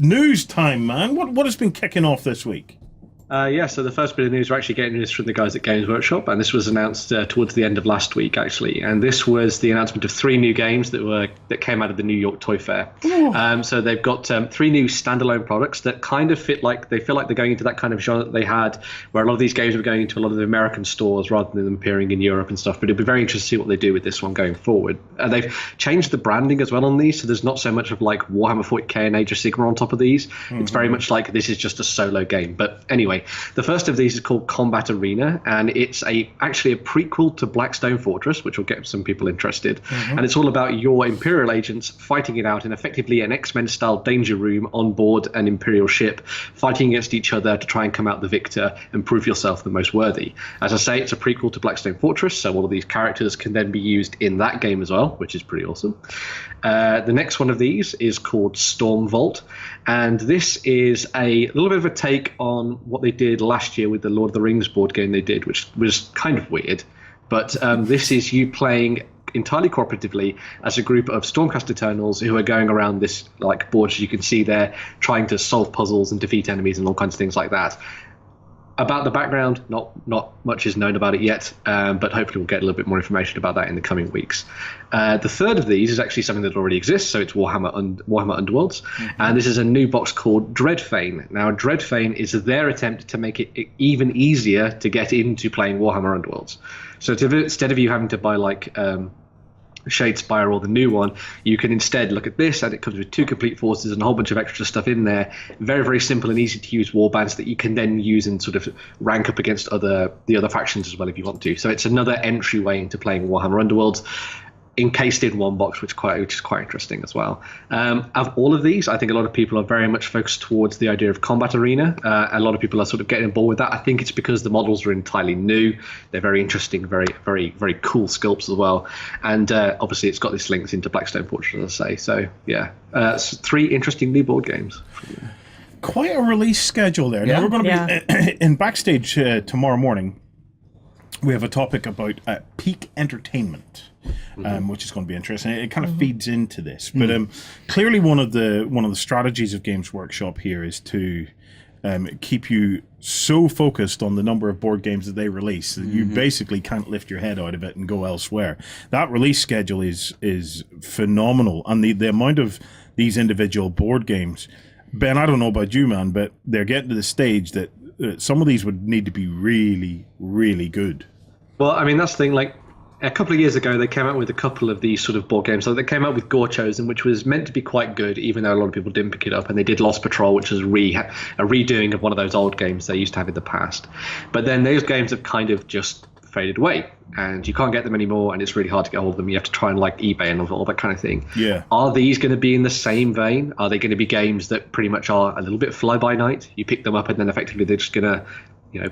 news time, man. What has been kicking off this week? So the first bit of news, we're actually getting this from the guys at Games Workshop, and this was announced towards the end of last week, actually. And this was the announcement of 3 new games that came out of the New York Toy Fair. So they've got 3 new standalone products that kind of feel like they're going into that kind of genre that they had, where a lot of these games were going into a lot of the American stores rather than them appearing in Europe and stuff. But it'll be very interesting to see what they do with this one going forward. They've changed the branding as well on these, so there's not so much of like Warhammer 40k and Age of Sigmar on top of these. It's very much like this is just a solo game. But anyway, the first of these is called Combat Arena, and it's actually a prequel to Blackstone Fortress, which will get some people interested. And it's all about your Imperial agents fighting it out in effectively an X-Men style danger room on board an Imperial ship, fighting against each other to try and come out the victor and prove yourself the most worthy. As I say, it's a prequel to Blackstone Fortress, so all of these characters can then be used in that game as well, which is pretty awesome. The next one of these is called Storm Vault, and this is a little bit of a take on what they did last year with the Lord of the Rings board game they did, which was kind of weird. But this is you playing entirely cooperatively as a group of Stormcast Eternals who are going around this like board, as you can see there, trying to solve puzzles and defeat enemies and all kinds of things like that. About the background, not much is known about it yet, but hopefully we'll get a little bit more information about that in the coming weeks. The third of these is actually something that already exists, so it's Warhammer Underworlds, and this is a new box called Dreadfane. Now, Dreadfane is their attempt to make it even easier to get into playing Warhammer Underworlds. So instead of you having to buy like Shadespire or the new one, you can instead look at this, and it comes with 2 complete forces and a whole bunch of extra stuff in there. Very, very simple and easy to use warbands that you can then use and sort of rank up against the other factions as well if you want to. So it's another entryway into playing Warhammer Underworlds, encased in one box, which is quite interesting as well. Of all of these, I think a lot of people are very much focused towards the idea of Combat Arena. A lot of people are sort of getting on board with that. I think it's because the models are entirely new. They're very interesting, very, very, very cool sculpts as well. And obviously it's got this links into Blackstone Fortress, as I say. So yeah, 3 interesting new board games. Quite a release schedule there. Now we're going to be in backstage tomorrow morning. We have a topic about peak entertainment, which is going to be interesting. It kind of feeds into this, but clearly one of the strategies of Games Workshop here is to keep you so focused on the number of board games that they release that you basically can't lift your head out of it and go elsewhere. That release schedule is phenomenal, and the amount of these individual board games. Ben, I don't know about you, man, but they're getting to the stage that some of these would need to be really, really good. Well, I mean, that's the thing. Like a couple of years ago, they came out with a couple of these sort of board games. So they came out with Gore Chosen, which was meant to be quite good, even though a lot of people didn't pick it up. And they did Lost Patrol, which was a redoing of one of those old games they used to have in the past. But then those games have kind of just faded away, and you can't get them anymore, and it's really hard to get hold of them. You have to try and like eBay and all that kind of thing. Yeah. Are these going to be in the same vein? Are they going to be games that pretty much are a little bit fly by night? You pick them up and then effectively they're just going to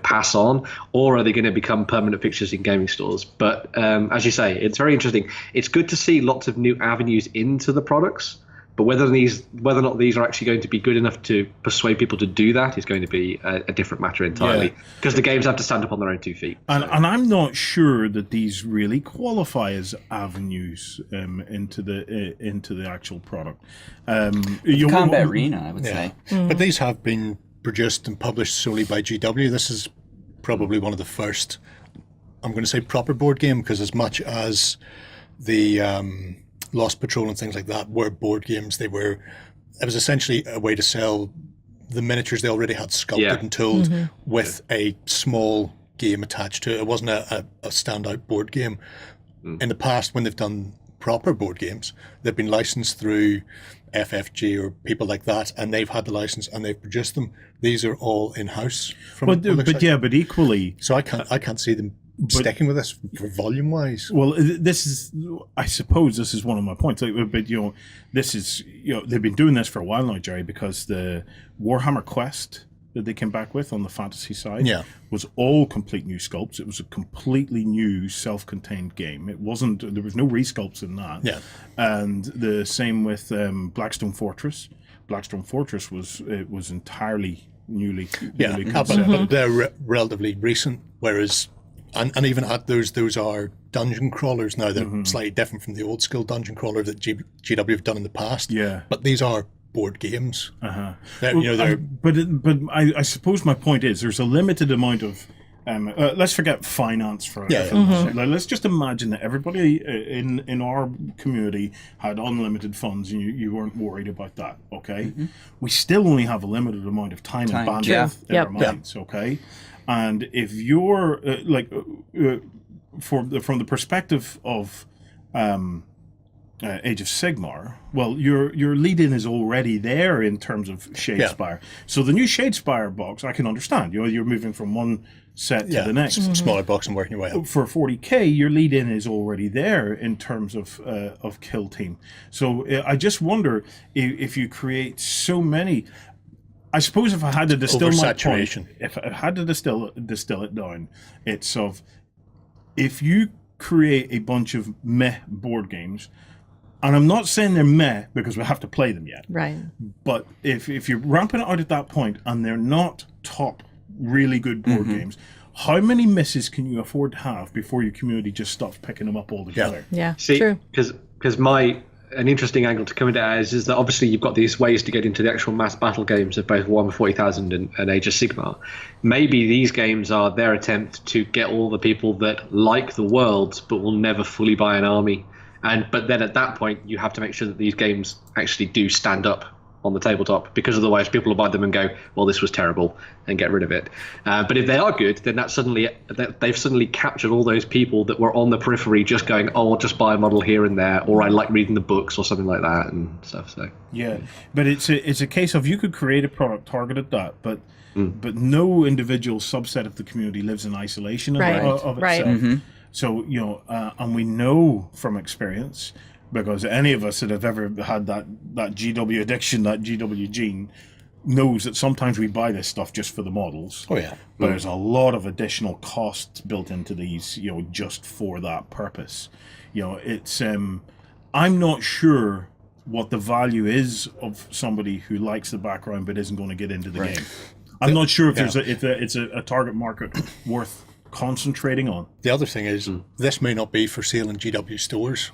pass on, or are they going to become permanent fixtures in gaming stores? But as you say, it's very interesting. It's good to see lots of new avenues into the products, but whether or not these are actually going to be good enough to persuade people to do that is going to be a different matter entirely, because the games have to stand up on their own 2 feet. And I'm not sure that these really qualify as avenues into the actual product. Combat Arena, I would say. But these have been produced and published solely by GW. This is probably one of the first, I'm going to say, proper board game, because as much as the Lost Patrol and things like that were board games, it was essentially a way to sell the miniatures they already had sculpted and tooled with a small game attached to it. It wasn't a standout board game. In the past, when they've done proper board games, they've been licensed through FFG or people like that, and they've had the license and they've produced them. These are all in-house. But equally, so I can't see them sticking with this for volume wise. Well, I suppose this is one of my points. But this is they've been doing this for a while now, Jerry, because the Warhammer Quest that they came back with on the fantasy side was all complete new sculpts. It was a completely new self-contained game. There was no resculpts in that. Yeah. And the same with Blackstone Fortress. Blackstone Fortress was entirely newly conceived. But they're relatively recent, whereas and even at those are dungeon crawlers now. They're slightly different from the old school dungeon crawler that GW have done in the past. Yeah. But these are board games. Uh-huh. But I suppose my point is there's a limited amount of let's forget finance for let's just imagine that everybody in our community had unlimited funds and you weren't worried about that. Okay, we still only have a limited amount of time and bandwidth in our minds. Okay, and if you're from the perspective of Age of Sigmar, well, your lead-in is already there in terms of Shadespire. So the new Shadespire box, I can understand. You're moving from one set to the next. Smaller box and working your way up. For 40k, your lead-in is already there in terms of Kill Team. So I just wonder if you create so many. I suppose if I had to distill my point, if I had to distill it down, it's of if you create a bunch of meh board games. And I'm not saying they're meh because we have to play them yet. Right. But if you're ramping it out at that point and they're not top, really good board games, how many misses can you afford to have before your community just stops picking them up altogether? Yeah. See, true. Because an interesting angle to come into that is that obviously you've got these ways to get into the actual mass battle games of both Warhammer 40,000 and Age of Sigmar. Maybe these games are their attempt to get all the people that like the world but will never fully buy an army. But then at that point, you have to make sure that these games actually do stand up on the tabletop, because otherwise people will buy them and go, well, this was terrible, and get rid of it. But if they are good, then they've suddenly captured all those people that were on the periphery just going, oh, I'll just buy a model here and there, or I like reading the books or something like that and stuff. So yeah, but it's a case of you could create a product targeted that, but no individual subset of the community lives in isolation of itself. So, and we know from experience, because any of us that have ever had that GW addiction, that GW gene, knows that sometimes we buy this stuff just for the models. Oh, yeah. But there's a lot of additional costs built into these, just for that purpose. It's, I'm not sure what the value is of somebody who likes the background but isn't going to get into the game. I'm not sure if it's a target market worth concentrating on. The other thing is, this may not be for sale in GW stores.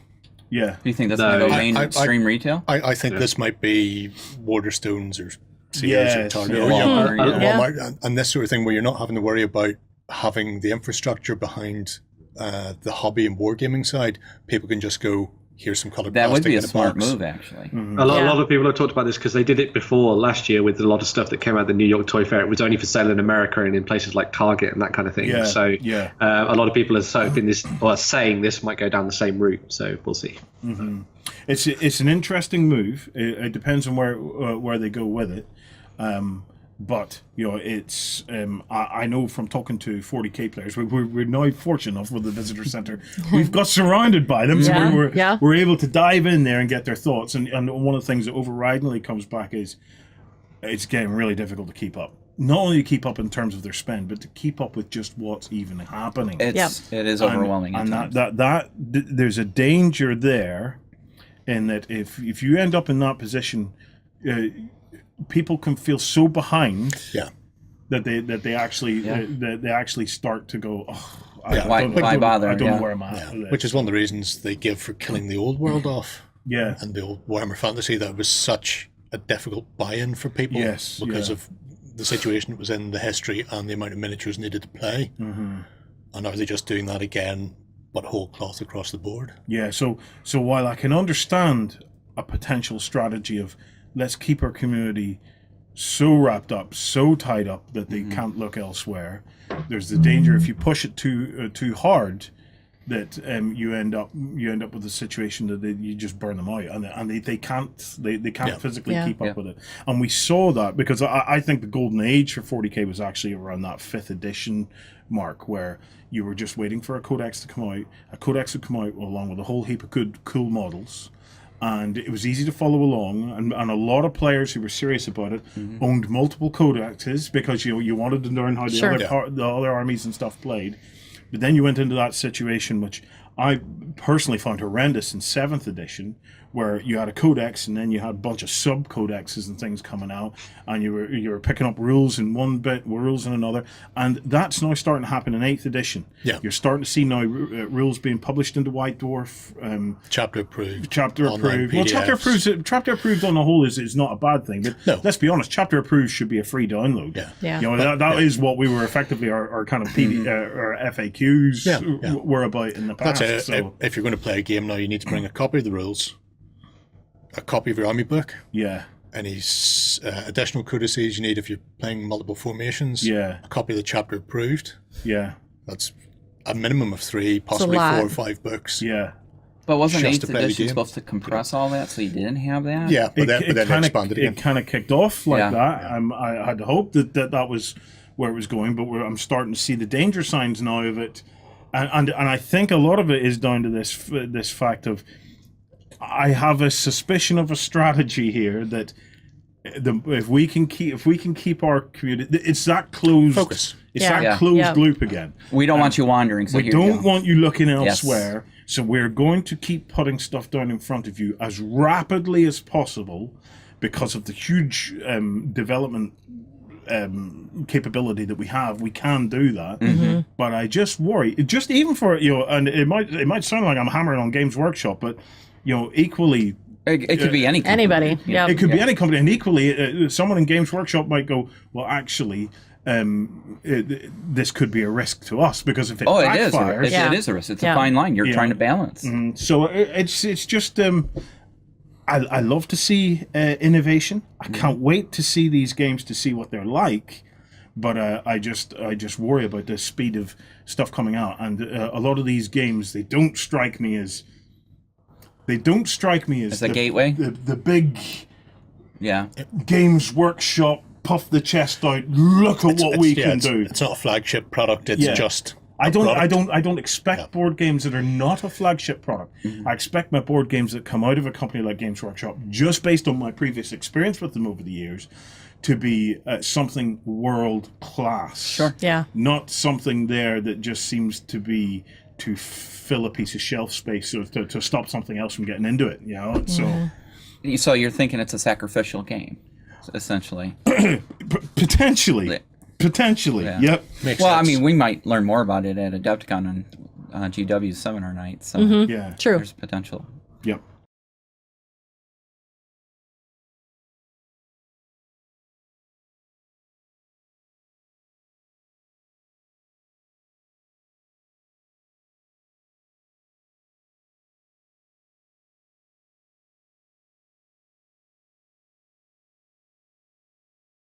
Yeah. Do you think that's going to go mainstream retail? I think this might be Waterstones or Sears or Target or Walmart, and this sort of thing, where you're not having to worry about having the infrastructure behind the hobby and wargaming side. People can just go, here's some colored plastic. That would be a in smart box. move, actually. A lot of people have talked about this because they did it before last year with a lot of stuff that came out of the New York Toy Fair. It was only for sale in America and in places like Target and that kind of thing. Yeah, so a lot of people are saying this might go down the same route. So we'll see. Mm-hmm. It's an interesting move. It depends on where they go with it. But it's I know from talking to 40k players, we're now fortunate enough with the visitor center. We've got surrounded by them, so we're able to dive in there and get their thoughts. And one of the things that overridingly comes back is it's getting really difficult to keep up. Not only to keep up in terms of their spend, but to keep up with just what's even happening. It is overwhelming. And that there's a danger there, in that if you end up in that position. People can feel so behind that they actually start to go, why bother? I don't know where I'm at. Which is one of the reasons they give for killing the old world off. Yeah. And the old Warhammer Fantasy, that was such a difficult buy-in for people because of the situation it was in, the history, and the amount of miniatures needed to play. Mm-hmm. And are they just doing that again, but whole cloth across the board? Yeah, so while I can understand a potential strategy of let's keep our community so wrapped up, so tied up that they can't look elsewhere. There's the danger if you push it too hard that you end up with a situation that you just burn them out, and they can't physically keep up with it. And we saw that because I think the golden age for 40k was actually around that 5th edition mark, where you were just waiting for a codex to come out. A codex would come out along with a whole heap of good, cool models. And it was easy to follow along, and a lot of players who were serious about it owned multiple codexes because you wanted to learn how the other armies and stuff played. But then you went into that situation, which I personally found horrendous in 7th edition, where you had a codex and then you had a bunch of sub codexes and things coming out, and you were picking up rules in one bit, rules in another, and that's now starting to happen in 8th edition. Yeah. You're starting to see now rules being published into White Dwarf. Chapter approved. Chapter online approved. Well, chapter approved on the whole is not a bad thing, but No. let's be honest, chapter approved should be a free download. Yeah. You know, that is what we were effectively our kind of our FAQs were about in the past. That's it. So If you're going to play a game now, you need to bring a copy of the rules, a copy of your army book, yeah. any additional codices you need if you're playing multiple formations, Yeah. a copy of the chapter approved. Yeah. That's a minimum of 3, possibly 4 or 5 books. Yeah. But wasn't Just to 8th play the edition game. supposed to compress all that, so you didn't have that? Yeah, but then they kinda, expanded again. it kind of kicked off like Yeah. that. I had hoped that was where it was going, but I'm starting to see the danger signs now of it, and I think a lot of it is down to this fact of I have a suspicion of a strategy here that if we can keep our community, it's that closed Focus. It's Yeah. that Yeah. closed Yeah. loop again. We don't want you wandering, so We here you don't go. want you looking Yes. elsewhere. So we're going to keep putting stuff down in front of you as rapidly as possible because of the huge development capability that we have. We can do that. Mm-hmm. But I just worry, just even for, and it might sound like I'm hammering on Games Workshop, but equally, It could be any company. Anybody. Yeah. it could be any company, and equally, someone in Games Workshop might go, well, actually, this could be a risk to us because if it Oh, it is. backfires, Yeah. It is a risk. It's Yeah. a fine line. You're Yeah. trying to balance. so it's just I love to see innovation. I can't wait to see these games to see what they're like, but I just worry about the speed of stuff coming out, and a lot of these games they don't strike me as As a gateway? the big Yeah. Games Workshop puff the chest out. Look at what we can do. It's not a flagship product. It's Yeah. just. I a don't product. expect board games that are not a flagship product. I expect my board games that come out of a company like Games Workshop, just based on my previous experience with them over the years, to be something world class. Sure. Yeah. Not something there that just seems to be to fill a piece of shelf space or to stop something else from getting into it. So you're thinking it's a sacrificial game, essentially. Potentially. Yeah. Yep. Makes Well, I sense. mean, we might learn more about it at Adepticon on GW's seminar night. So Yeah. True. there's potential. Yep.